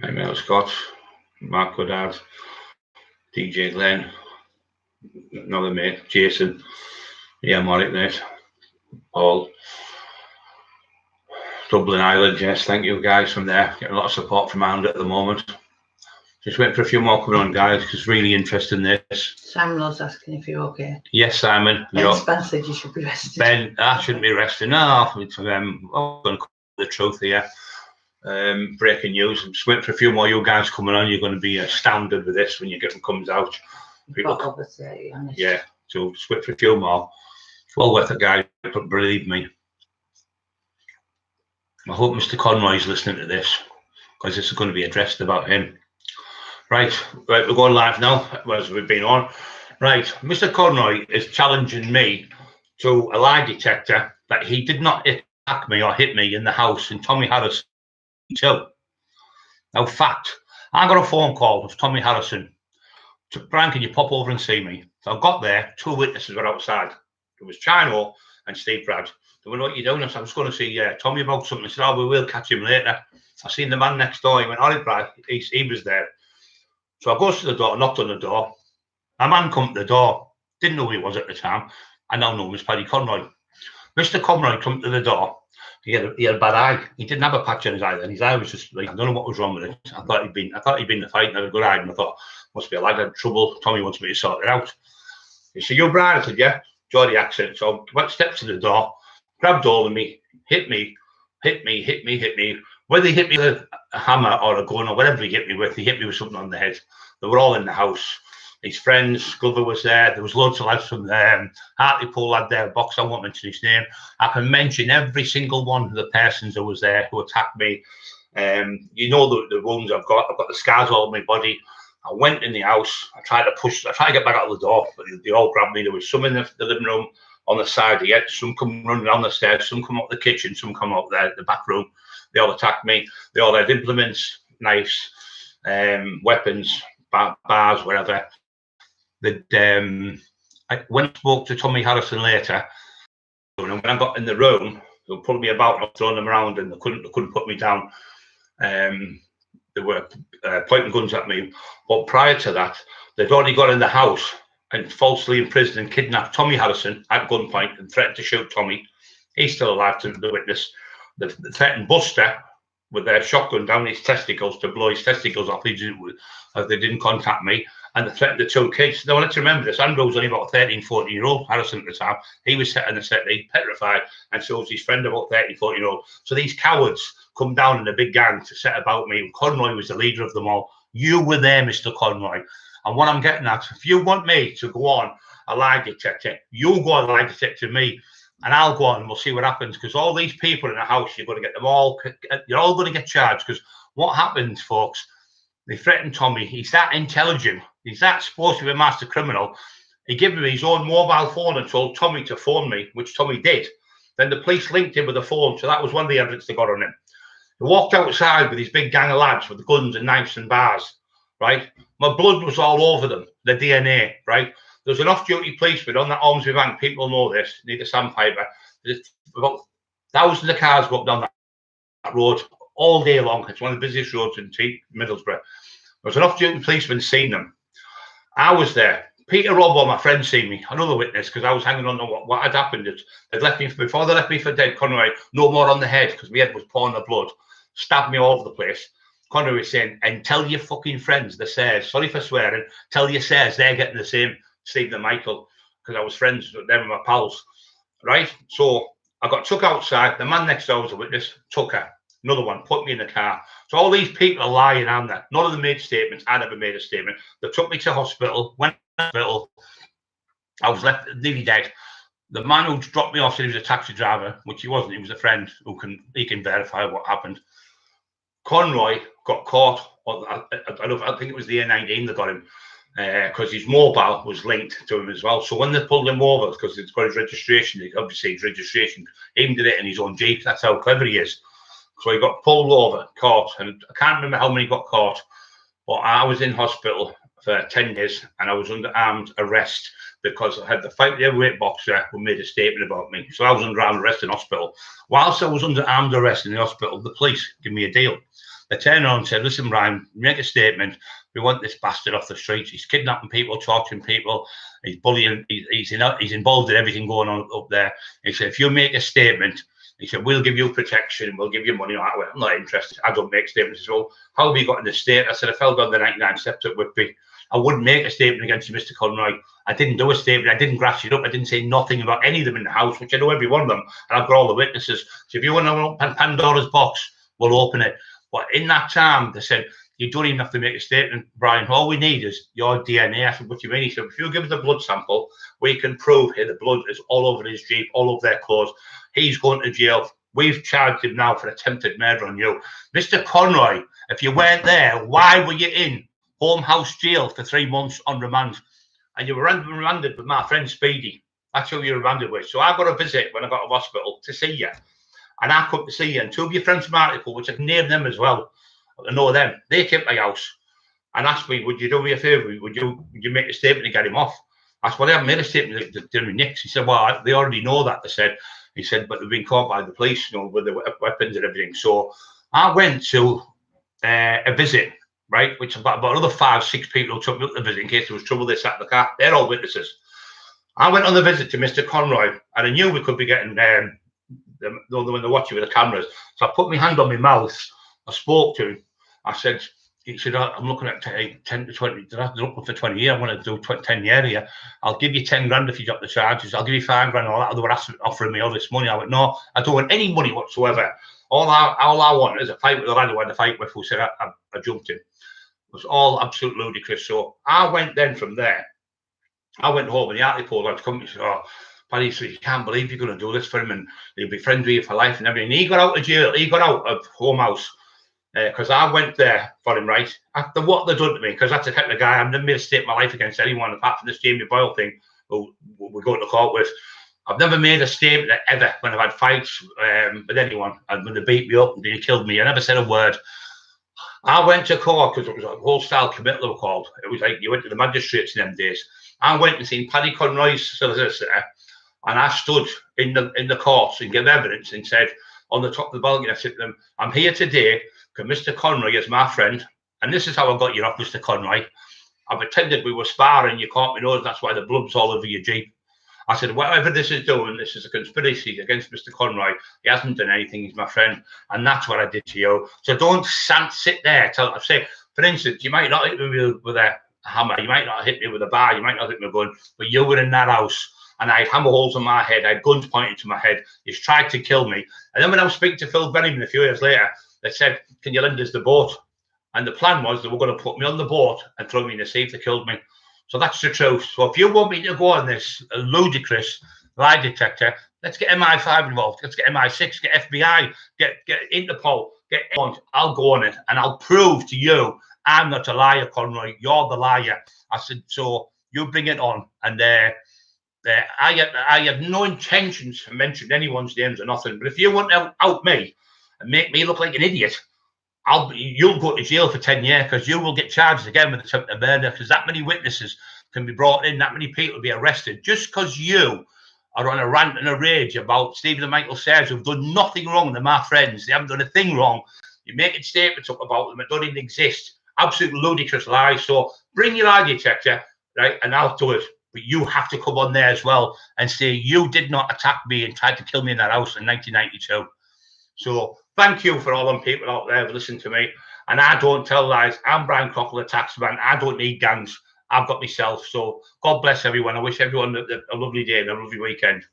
Mate Scott, Mark Goddard, DJ Glenn, another mate, Jason. Yeah, I'm alright, mate. All Dublin Island, yes, thank you guys from there. Getting a lot of support from Ireland at the moment. Just waiting for a few more coming on, guys, because really interested in this. Simon was asking if you're okay. Yes, Simon. Ben said you should be rested. Ben, I shouldn't be resting. No, I'm going to call the truth here. Breaking news. I'm just waiting for a few more you guys coming on. You're going to be astounded with this when you get them comes out. Yeah, so just wait for a few more. It's well worth it, guys, but believe me. I hope Mr. Conroy's listening to this, because this is going to be addressed about him. Right, we're going live now, as we've been on. Right, Mr. Conroy is challenging me to a lie detector that he did not attack me or hit me in the house in Tommy Harrison too. Now, fact, I got a phone call of Tommy Harrison. Brian, can you pop over and see me? So I got there, two witnesses were outside. It was Chino and Steve Brad. They went, what are you doing? I said, I was going to see Tommy about something. I said, oh, we will catch him later. I seen the man next door. He went, all right, Brad, he was there. So I goes to the door, knocked on the door. A man come to the door. Didn't know who he was at the time. I now know him as Paddy Conroy. Mr. Conroy come to the door. He had a bad eye. He didn't have a patch on his eye then. His eye was just like, I don't know what was wrong with it. I thought he'd been in the fight and had a good eye. And I thought, must be a lad had trouble. Tommy wants me to sort it out. He said, you Brian? I said, yeah. Geordie accent. So I went steps to the door, grabbed hold of me, hit me. Whether he hit me with a hammer or a gun or whatever he hit me with something on the head. They were all in the house. His friends, Glover was there. There was loads of lads from there. Hartlepool had their box. I won't mention his name. I can mention every single one of the persons who was there who attacked me. You know the wounds I've got. I've got the scars all over my body. I went in the house. I tried to get back out of the door, but they all grabbed me. There was some in the living room on the side yet. Some come running down the stairs. Some come up the kitchen. Some come up there, the back room. They all attacked me. They all had implements, knives, weapons, bars, whatever. I went and spoke to Tommy Harrison later, and when I got in the room, they were pulling me about and throwing them around, and they couldn't put me down. They were pointing guns at me. But prior to that, they'd already got in the house and falsely imprisoned and kidnapped Tommy Harrison at gunpoint and threatened to shoot Tommy. He's still alive, to the witness. They threatened Buster with their shotgun down his testicles to blow his testicles off. They didn't contact me. And they threatened the two kids. Now, let's remember this. Andrew was only about 13, 14-year-old, Harrison at the time. He was set in the set, he's petrified, and so was his friend, about 13, 14-year-old. So these cowards come down in a big gang to set about me. Conroy was the leader of them all. You were there, Mr. Conroy. And what I'm getting at, if you want me to go on a lie detector, you go on a lie detector me, and I'll go on and we'll see what happens. Because all these people in the house, you're going to get them all, you're all going to get charged. Because what happens, folks, they threatened Tommy. He's that intelligent. He's that supposed to be a master criminal. He gave me his own mobile phone and told Tommy to phone me, which Tommy did. Then the police linked him with the phone. So that was one of the evidence they got on him. He walked outside with his big gang of lads with guns and knives and bars, right? My blood was all over them, the DNA, right? There was an off-duty policeman on that Ormsby Bank. People know this. Need a sandpiper. There's about thousands of cars go up down that road all day long. It's one of the busiest roads in Middlesbrough. There was an off-duty policeman seen them. I was there. Peter Robbo, my friend, seen me. Another witness, because I was hanging on to what had happened. They'd left me before they left me for dead. Conroy, no more on the head, because my head was pouring the blood. Stabbed me all over the place. Conroy was saying, and tell your fucking friends, the Sayers, sorry for swearing, tell your Sayers they're getting the same, Stephen and Michael, because I was friends with them and my pals, right? So I got took outside. The man next door was a witness, took her. Another one, put me in the car. So all these people are lying on there. None of them made statements. I never made a statement. They took me to hospital. Went to hospital. I was left nearly dead. The man who dropped me off said he was a taxi driver, which he wasn't. He was a friend who can verify what happened. Conroy got caught. I think it was the A19 that got him, because his mobile was linked to him as well. So when they pulled him over, because it's got his registration, obviously his registration, he even did it in his own Jeep. That's how clever he is. So he got pulled over, caught, and I can't remember how many got caught, but I was in hospital for 10 days and I was under armed arrest because I had the fight with the heavyweight boxer who made a statement about me. So I was under armed arrest in hospital. Whilst I was under armed arrest in the hospital, the police gave me a deal. They turned around and said, listen, Brian, make a statement. We want this bastard off the streets. He's kidnapping people, torturing people. He's bullying. He's involved in everything going on up there. He said, if you make a statement, he said, we'll give you protection. We'll give you money. I went, I'm not interested. I don't make statements. So how have you got in the state? I said, I fell down the 99 steps at Whitby. I wouldn't make a statement against you, Mr. Conroy. I didn't do a statement. I didn't grass it up. I didn't say nothing about any of them in the house, which I know every one of them. And I've got all the witnesses. So if you want to open Pandora's box, we'll open it. But in that time, they said, you don't even have to make a statement, Brian. All we need is your DNA. I said, what do you mean? He said, if you give us a blood sample, we can prove here the blood is all over his Jeep, all over their clothes. He's going to jail. We've charged him now for attempted murder on you. Mr. Conroy, if you weren't there, why were you in home house jail for 3 months on remand? And you were remanded with my friend Speedy. That's who you were remanded with. So I got a visit when I got to hospital to see you. And I come to see you. And two of your friends from Article, which I can name them as well, I know them, they came to my house and asked me, would you do me a favour? Would you make a statement to get him off? I said, well, they haven't made a statement to me, Nick. He said, well, they already know that. He said, but they've been caught by the police, you know, with the weapons and everything. So I went to a visit, right, which I've got about another 5, 6 people who took me up the visit in case there was trouble. They sat in the car. They're all witnesses. I went on the visit to Mr. Conroy, and I knew we could be getting when they're watching with the cameras. So I put my hand on my mouth. I spoke to him. I said, he said, I'm looking at 10 to 20. They're looking for 20 years. I want to do 10 years here. I'll give you 10 grand if you drop the charges. I'll give you 5 grand. All that. They were offering me all this money. I went, no, I don't want any money whatsoever. All I want is a fight with the lad who I had a fight with, who said I jumped him. It was all absolute ludicrous. So I went then from there. I went home and the article had come and said, oh, Paddy, so you can't believe you're going to do this for him and he'll be friends with you for life and everything. He got out of jail. He got out of home house. Because I went there for him, right? After what they've done to me, because that's the kind of guy, I've never made a statement in my life against anyone apart from this Jamie Boyle thing, who we're going to court with. I've never made a statement ever when I've had fights with anyone and when they beat me up and they killed me. I never said a word. I went to court because it was a whole style committal they were called. It was like you went to the magistrates in them days. I went and seen Paddy Conroy's solicitor and I stood in the court and gave evidence and said on the top of the balcony, I said to them, I'm here today because Mr. Conroy is my friend, and this is how I got you off, Mr. Conroy. I pretended we were sparring, you caught me nose, that's why the blood's all over your Jeep. I said, whatever this is doing, this is a conspiracy against Mr. Conroy. He hasn't done anything, he's my friend, and that's what I did to you. So don't sit there. I say, for instance, you might not hit me with a hammer, you might not hit me with a bar, you might not hit me with a gun, but you were in that house, and I had hammer holes in my head, I had guns pointed to my head, you tried to kill me. And then when I was speaking to Phil Benjamin a few years later, they said, can you lend us the boat? And the plan was they were going to put me on the boat and throw me in the sea if they killed me. So that's the truth. So if you want me to go on this ludicrous lie detector, let's get MI5 involved. Let's get MI6, get FBI, get Interpol, get on. I'll go on it and I'll prove to you I'm not a liar, Conroy. You're the liar. I said, so you bring it on. And I have no intentions of mentioning anyone's names or nothing. But if you want to out me and make me look like an idiot, you'll go to jail for 10 years because you will get charged again with attempted murder because that many witnesses can be brought in, that many people will be arrested just because you are on a rant and a rage about Stephen and Michael Sayers who've done nothing wrong. They're my friends. They haven't done a thing wrong. You're making statements up about them that don't even exist. Absolute ludicrous lies. So bring your lie detector, right, and I'll do it. But you have to come on there as well and say you did not attack me and tried to kill me in that house in 1992. So thank you for all them people out there who listen to me. And I don't tell lies. I'm Brian Cockerill, the taxman. I don't need gangs. I've got myself. So God bless everyone. I wish everyone a lovely day and a lovely weekend.